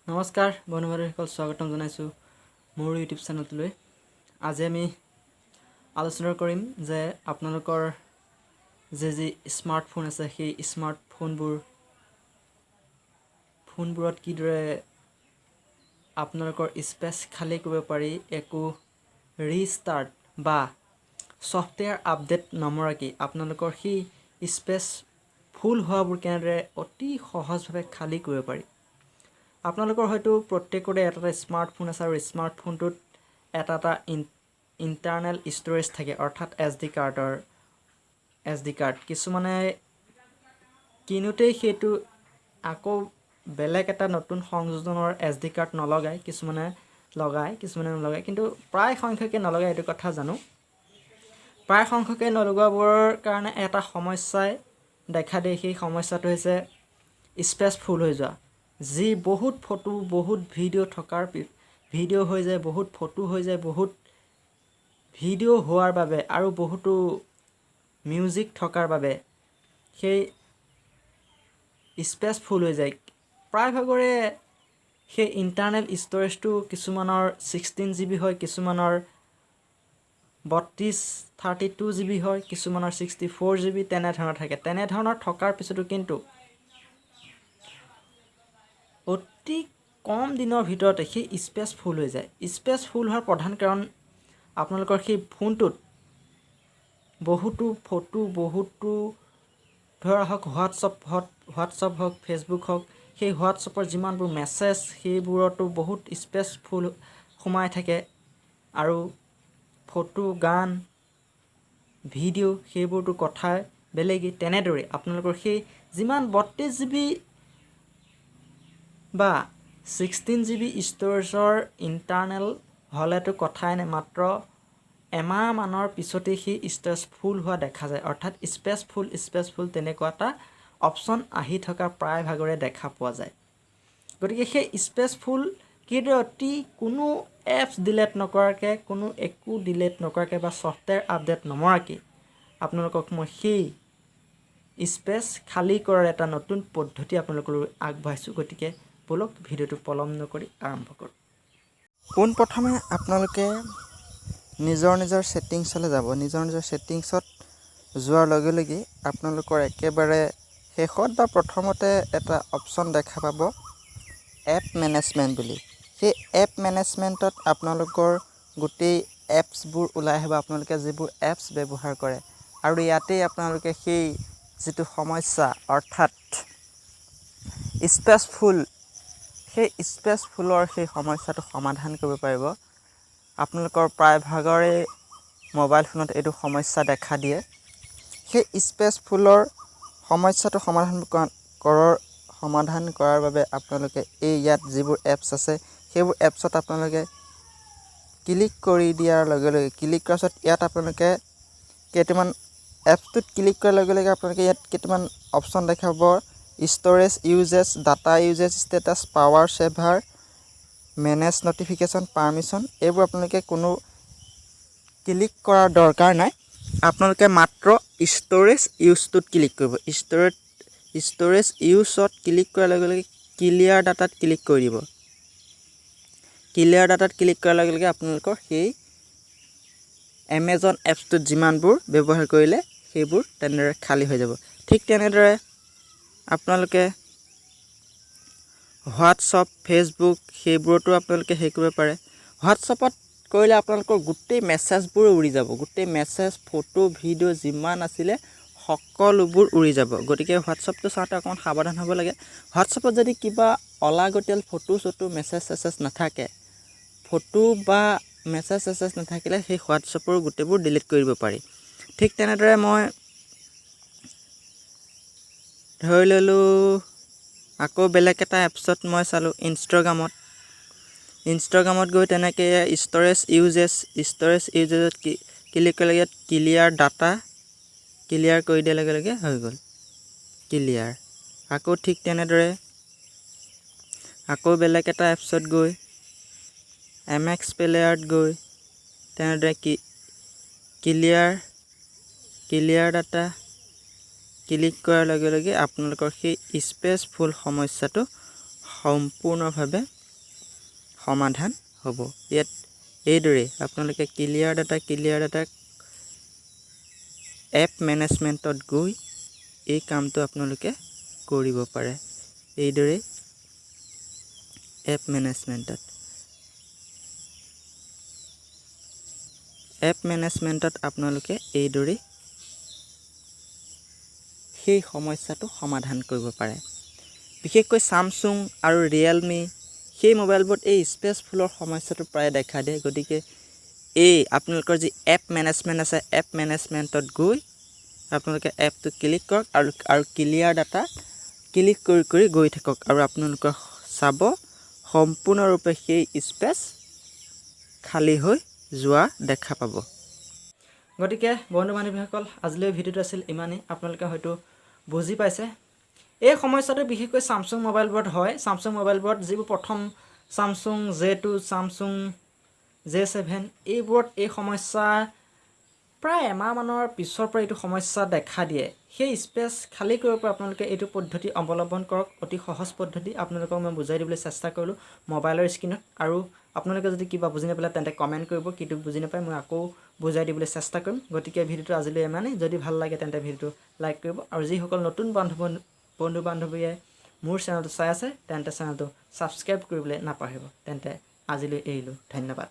নমস্কাৰ বন্ধুবান্ধৱীসকল স্বাগতম জনাইছোঁ মোৰ ইউটিউব চেনেলটোলৈ। আজি আমি আলোচনা কৰিম যে আপোনালোকৰ যি স্মাৰ্টফোন আছে সেই স্মাৰ্টফোনবোৰত কিদৰে আপোনালোকৰ স্পেচ খালী কৰিব পাৰি একো ৰিষ্টাৰ্ট বা ছফ্টৱেৰ আপডেট নমৰাকৈ আপোনালোকৰ সেই স্পেচ ফুল হোৱাবোৰ কেনেদৰে অতি সহজভাৱে খালী কৰিব পাৰি। আপোনালোকৰ হয়তো প্ৰত্যেকৰে এটা স্মাৰ্টফোন আছে আৰু স্মাৰ্টফোনটোত এটা ইণ্টাৰনেল ষ্ট'ৰেজ থাকে, অৰ্থাৎ SD কাৰ্ড। কিছুমানে কিনোতেই সেইটো আকৌ বেলেগ এটা নতুন সংযোজনৰ SD কাৰ্ড নলগায়, কিছুমানে নলগায়, কিন্তু প্ৰায় সংখ্যকে নলগায়, এইটো কথা জানো। প্ৰায় সংখ্যকে নলগোৱাবোৰৰ কাৰণে এটা সমস্যাই দেখা দিয়ে। সেই সমস্যাটো হৈছে স্পেচ ফুল হৈ যোৱা। যি বহুত ফটো বহুত ভিডিঅ' থকাৰ ভিডিঅ' হৈ যায়, বহুত ফটো হৈ যায়, বহুত ভিডিঅ' হোৱাৰ বাবে আৰু বহুতো মিউজিক থকাৰ বাবে সেই স্পেচ ফুল হৈ যায়। প্ৰায়ভাগৰে সেই ইণ্টাৰনেল ষ্ট'ৰেজটো কিছুমানৰ 16 GB হয়, কিছুমানৰ 32 GB হয়, কিছুমানৰ 64 GB তেনেধৰণৰ থাকে। তেনেধৰণৰ থকাৰ পিছতো কিন্তু অতি কম দিনৰ ভিতৰতে সেই স্পেচ ফুল হৈ যায়। স্পেচ ফুল হোৱাৰ প্ৰধান কাৰণ আপোনালোকৰ সেই ফোনটোত বহুতো ফটো, বহুতো ধৰা হওক হোৱাটছআপ হওক, ফেচবুক হওক, সেই হোৱাটছআপৰ যিমানবোৰ মেছেজ সেইবোৰতো বহুত স্পেচ ফুল সোমাই থাকে আৰু ফটো, গান, ভিডিঅ' সেইবোৰতো কথাই বেলেগেই। তেনেদৰে আপোনালোকৰ সেই যিমান 32 GB বা 16 GB ষ্ট'ৰেজৰ ইণ্টাৰনেল হ'লেতো কথাই নাই, মাত্ৰ এমাহমানৰ পিছতেই সেই ষ্ট'ৰেজ ফুল হোৱা দেখা যায়, অৰ্থাৎ স্পেচ ফুল তেনেকুৱা এটা অপশ্যন আহি থকা প্ৰায়ভাগৰে দেখা পোৱা যায়। গতিকে সেই স্পেচ ফুল কিদৰে অতি কোনো এপছ ডিলেট নকৰাকৈ, কোনো একো ডিলেট নকৰাকৈ বা ছফ্টৱেৰ আপডেট নমৰাকৈ আপোনালোকক মই সেই স্পেচ খালী কৰাৰ এটা নতুন পদ্ধতি আপোনালোকলৈ আগবঢ়াইছোঁ। গতিকে বলক ভিডিঅ'টো পলম নকৰি আৰম্ভ কৰোঁ। পোনপ্ৰথমে আপোনালোকে নিজৰ ছেটিংছলৈ যাব। নিজৰ ছেটিংছত যোৱাৰ লগে লগে আপোনালোকৰ একেবাৰে শেষত বা প্ৰথমতে এটা অপশ্যন দেখা পাব এপ মেনেজমেণ্ট বুলি। সেই এপ মেনেজমেণ্টত আপোনালোকৰ গোটেই এপছবোৰ ওলাই আহিব, আপোনালোকে যিবোৰ এপছ ব্যৱহাৰ কৰে। আৰু ইয়াতেই আপোনালোকে সেই যিটো সমস্যা অৰ্থাৎ স্পেচ ফুল, সেই স্পেচ ফুলৰ সেই সমস্যাটো সমাধান কৰিব পাৰিব। আপোনালোকৰ প্ৰায়ভাগৰে মোবাইল ফোনত এইটো সমস্যা দেখা দিয়ে। সেই স্পেচ ফুলৰ সমস্যাটো সমাধান কৰাৰ বাবে আপোনালোকে ইয়াত যিবোৰ এপছ আছে সেইবোৰ এপছত আপোনালোকে ক্লিক কৰি দিয়াৰ লগে লগে, ক্লিক কৰাৰ পিছত ইয়াত আপোনালোকে কেইটামান এপছটোত ক্লিক কৰাৰ লগে লগে আপোনালোকে ইয়াত কেইটামান অপশ্যন দেখা পাব। Storage uses, data uses status, power saver, manage notification, permission, এইবোৰ আপোনালোকে কোনো ক্লিক কৰাৰ দৰকাৰ নাই। আপোনালোকে মাত্ৰ ষ্ট'ৰেজ ইউজটোত ক্লিক কৰিব। ষ্ট'ৰেজ ইউজত ক্লিক কৰাৰ লগে লগে ক্লিয়াৰ ডাটাত ক্লিক কৰি দিব। ক্লিয়াৰ ডাটাত ক্লিক কৰাৰ লগে লগে আপোনালোকৰ সেই এমেজন এপছটোত যিমানবোৰ ব্যৱহাৰ কৰিলে সেইবোৰ তেনেদৰে খালী হৈ যাব। ঠিক তেনেদৰে আপোনালোকে হোৱাটছআপ, ফেচবুক সেইবোৰতো আপোনালোকে হেৰি কৰিব পাৰে। হোৱাটছআপত কৰিলে আপোনালোকৰ গোটেই মেছেজবোৰ উৰি যাব। গোটেই মেছেজ, ফটো, ভিডিঅ' যিমান আছিলে সকলোবোৰ উৰি যাব। গতিকে হোৱাটছআপটো চাওঁতে অকণমান সাৱধান হ'ব লাগে। হোৱাটছআপত যদি কিবা অলাগতিয়াল ফটো মেছেজ নাথাকে, ফটো বা মেছেজ নাথাকিলে সেই হোৱাটছআপৰ গোটেইবোৰ ডিলিট কৰি দিব পাৰি। ঠিক তেনেদৰে মই ধৰি ল'লোঁ আকৌ বেলেগ এটা এপছত মই চালোঁ ইনষ্টাগ্ৰামত গৈ তেনেকৈ ষ্ট'ৰেজ ইউজেছত ক্লিক কৰিলে ইয়াত ক্লিয়াৰ ডাটা ক্লিয়াৰ কৰি দিয়াৰ লগে লগে হৈ গ'ল ক্লিয়াৰ। আকৌ ঠিক তেনেদৰে আকৌ বেলেগ এটা এপছত গৈ MX প্লেয়াৰত গৈ তেনেদৰে ক্লিয়াৰ ডাটা ক্লিক কৰাৰ লগে লগে আপোনালোকৰ সেই স্পেচ ফুল সমস্যাটো সম্পূৰ্ণভাৱে সমাধান হ'ব। ইয়াত এইদৰে আপোনালোকে ক্লিয়াৰ ডাটা এপ মেনেজমেণ্টত গৈ এই কামটো আপোনালোকে কৰিব পাৰে। এইদৰে এপ মেনেজমেণ্টত আপোনালোকে এইদৰে সেই সমস্যাটো সমাধান কৰিব পাৰে। বিশেষকৈ ছামছুং আৰু ৰিয়েলমি সেই মোবাইলবোৰত এই স্পেচফুলৰ সমস্যাটো প্ৰায় দেখা দিয়ে। গতিকে এই আপোনালোকৰ যি এপ মেনেজমেণ্ট আছে এপ মেনেজমেণ্টত গৈ আপোনালোকে এপটো ক্লিক কৰক আৰু ক্লিয়াৰ ডাটা ক্লিক কৰি গৈ থাকক আৰু আপোনালোকৰ চাব সম্পূৰ্ণৰূপে সেই স্পেচ খালী হৈ যোৱা দেখা পাব। গতিকে বন্ধু বান্ধৱীসকল আজিলৈ ভিডিঅ'টো আছিল ইমানেই। আপোনালোকে হয়তো বুজি পাইছে। এই সমস্যাটো বিশেষকৈ ছামছুং মোবাইলবোৰত হয়। ছামছুং মোবাইলবোৰত যিবোৰ প্ৰথম ছামছুং J2 ছামছুং J7 এইবোৰত এই সমস্যা প্ৰায় এমাহমানৰ পিছৰ পৰা এইটো সমস্যা দেখা দিয়ে। সেই স্পেচ খালী কৰিব পৰা আপোনালোকে এইটো পদ্ধতি অৱলম্বন কৰক। অতি সহজ পদ্ধতি আপোনালোকক মই বুজাই দিবলৈ চেষ্টা কৰিলোঁ মোবাইলৰ স্ক্ৰীণত। আৰু আপোনালোকে যদি কিবা বুজি নাপালে তেন্তে কমেণ্ট কৰিব, কিটো বুজি নাপায় মই আকৌ বুজাই দিবলৈ চেষ্টা কৰিম। গতিকে ভিডিঅ'টো আজিলৈ ইমানেই। যদি ভাল লাগে তেন্তে ভিডিঅ'টো লাইক কৰিব আৰু যিসকল নতুন বন্ধু বান্ধৱীয়ে মোৰ চেনেলটো চাই আছে তেন্তে চেনেলটো ছাবস্ক্ৰাইব কৰিবলৈ নাপাহৰিব। তেন্তে আজিলৈ এৰিলোঁ, ধন্যবাদ।